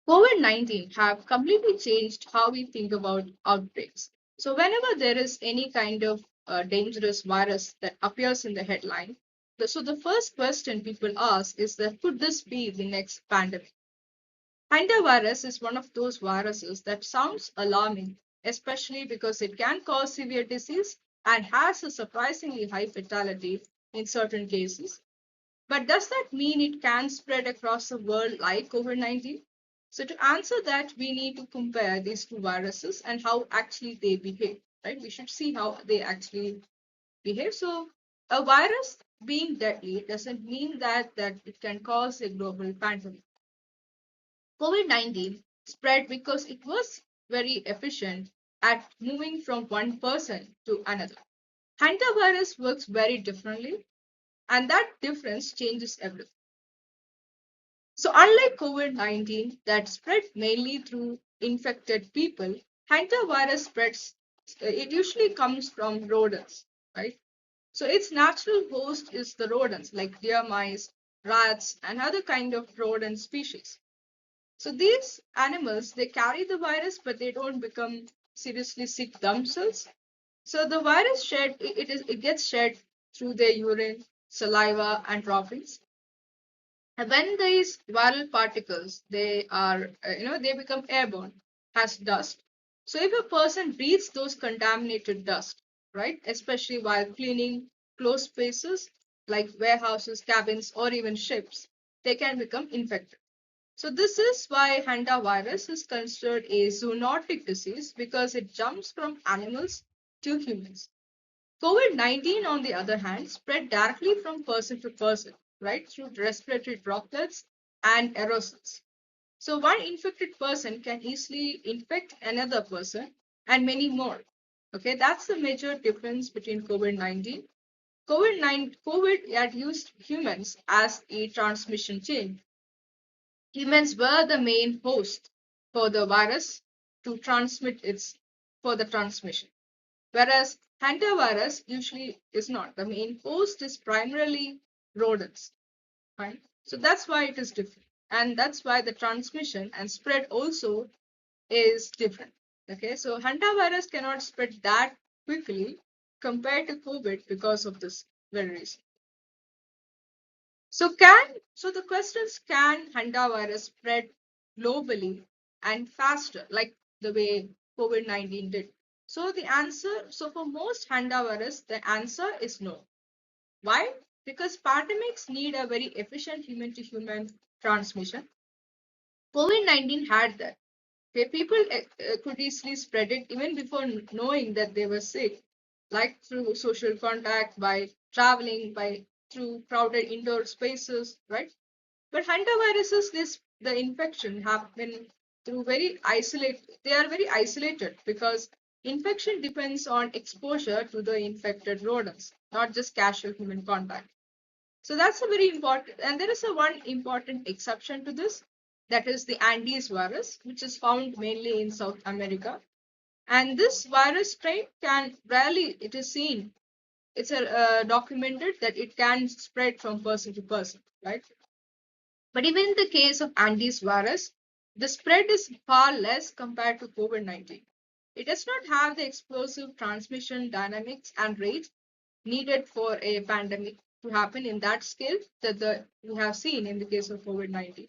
COVID-19 have completely changed how we think about outbreaks. So whenever there is any kind of dangerous virus that appears in the headline, the first question people ask is that could this be the next pandemic? Hantavirus is one of those viruses that sounds alarming, especially because it can cause severe disease and has a surprisingly high fatality in certain cases. But does that mean it can spread across the world like COVID-19? So to answer that, we need to compare these two viruses and how actually they behave, right? We should see how they actually behave. So a virus being deadly doesn't mean that it can cause a global pandemic. COVID-19 spread because it was very efficient at moving from one person to another. Hantavirus works very differently, and that difference changes everything. So, unlike COVID-19 that spread mainly through infected people, hantavirus spreads, it usually comes from rodents, right? So, its natural host is the rodents like deer mice, rats, and other kind of rodent species. So, these animals, they carry the virus, but they don't become seriously sick themselves. So, the virus shed, it gets shed through their urine, saliva, and droppings. And when these viral particles they are they become airborne as dust. So if a person breathes those contaminated dust, right, especially while cleaning closed spaces like warehouses, cabins, or even ships, they can become infected. So this is why hantavirus is considered a zoonotic disease because it jumps from animals to humans. COVID-19, on the other hand, spread directly from person to person, right, through respiratory droplets and aerosols. So one infected person can easily infect another person and many more. Okay, that's the major difference between COVID-19. COVID had used humans as a transmission chain. Humans were the main host for the virus to transmit its for the transmission. Whereas hantavirus usually is not. The main host is primarily rodents. Right? So that's why it is different. And that's why the transmission and spread also is different. Okay, so hantavirus cannot spread that quickly compared to COVID because of this very reason. So the question is, can hantavirus spread globally and faster, like the way COVID-19 did? So for most hantavirus, the answer is no. Why? Because pandemics need a very efficient human-to-human transmission. COVID-19 had that. Okay, people could easily spread it even before knowing that they were sick, like through social contact, by traveling, by through crowded indoor spaces, right? But hantaviruses, the infection happen through very isolated. They are very isolated because infection depends on exposure to the infected rodents, not just casual human contact. So that's a very important, and there is a one important exception to this, that is the Andes virus, which is found mainly in South America. And this virus strain can rarely, it is seen, documented that it can spread from person to person, right? But even in the case of Andes virus, the spread is far less compared to COVID-19. It does not have the explosive transmission dynamics and rate needed for a pandemic to happen in that scale that we have seen in the case of COVID-19.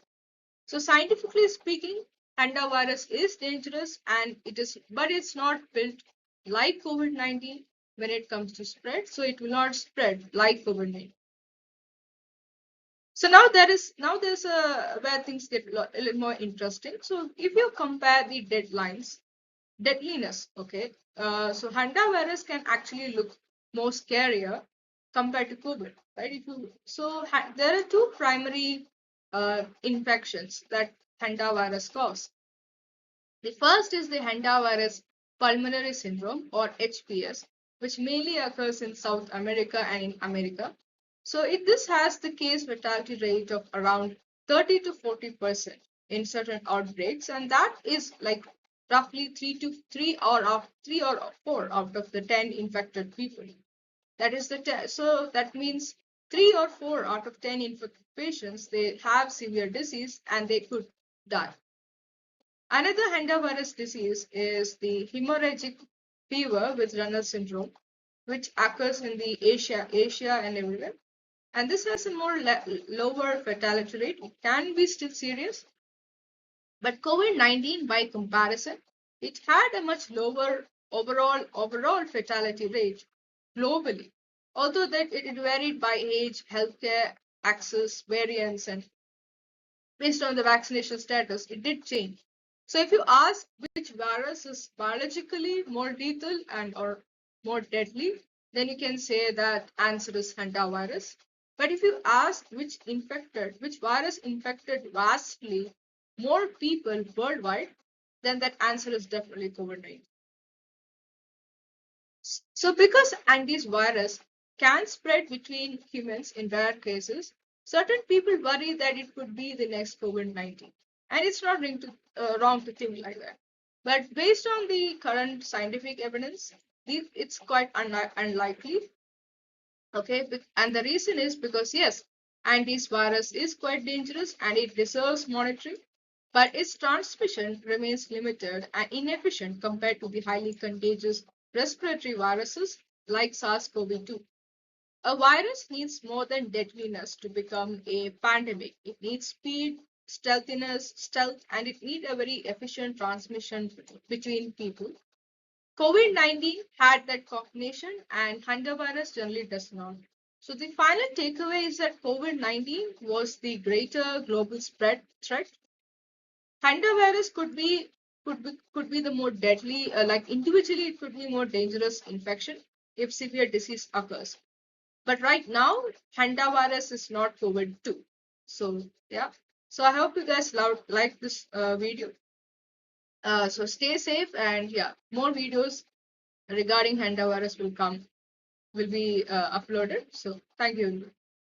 So scientifically speaking, hantavirus is dangerous and but it's not built like COVID-19 when it comes to spread. So it will not spread like COVID-19. So now there's a where things get a little more interesting. So if you compare the deadliness, okay, so hantavirus can actually look more scarier compared to COVID, right? There are two primary infections that hantavirus cause. The first is the hantavirus pulmonary syndrome or HPS, which mainly occurs in South America and in America. This has the case fatality rate of around 30 to 40% in certain outbreaks, and that is like roughly three or four out of the 10 infected people. So that means 3 or 4 out of 10 infected patients they have severe disease and they could die. Another hantavirus disease is the hemorrhagic fever with Runner syndrome, which occurs in the Asia and everywhere. And this has a more lower fatality rate. It can be still serious, but COVID-19, by comparison, it had a much lower overall fatality rate globally. Although that it varied by age, healthcare access, variants, and based on the vaccination status, it did change. So if you ask which virus is biologically more lethal and or more deadly, then you can say that answer is hantavirus. But if you ask which virus infected vastly more people worldwide, then that answer is definitely COVID-19. So because antivirus can spread between humans in rare cases, certain people worry that it could be the next COVID-19. And it's not wrong to think like that. But based on the current scientific evidence, it's quite unlikely. Okay, and the reason is because yes, antivirus is quite dangerous and it deserves monitoring, but its transmission remains limited and inefficient compared to the highly contagious respiratory viruses like SARS-CoV-2. A virus needs more than deadliness to become a pandemic. It needs speed, stealth, and it needs a very efficient transmission between people. COVID-19 had that combination and hantavirus generally does not. So the final takeaway is that COVID-19 was the greater global spread threat. Hantavirus could be the more deadly, like individually it could be more dangerous infection if severe disease occurs. But right now, hantavirus is not COVID-2. So yeah. So I hope you guys like this video. So stay safe and yeah, more videos regarding hantavirus will be uploaded. So thank you.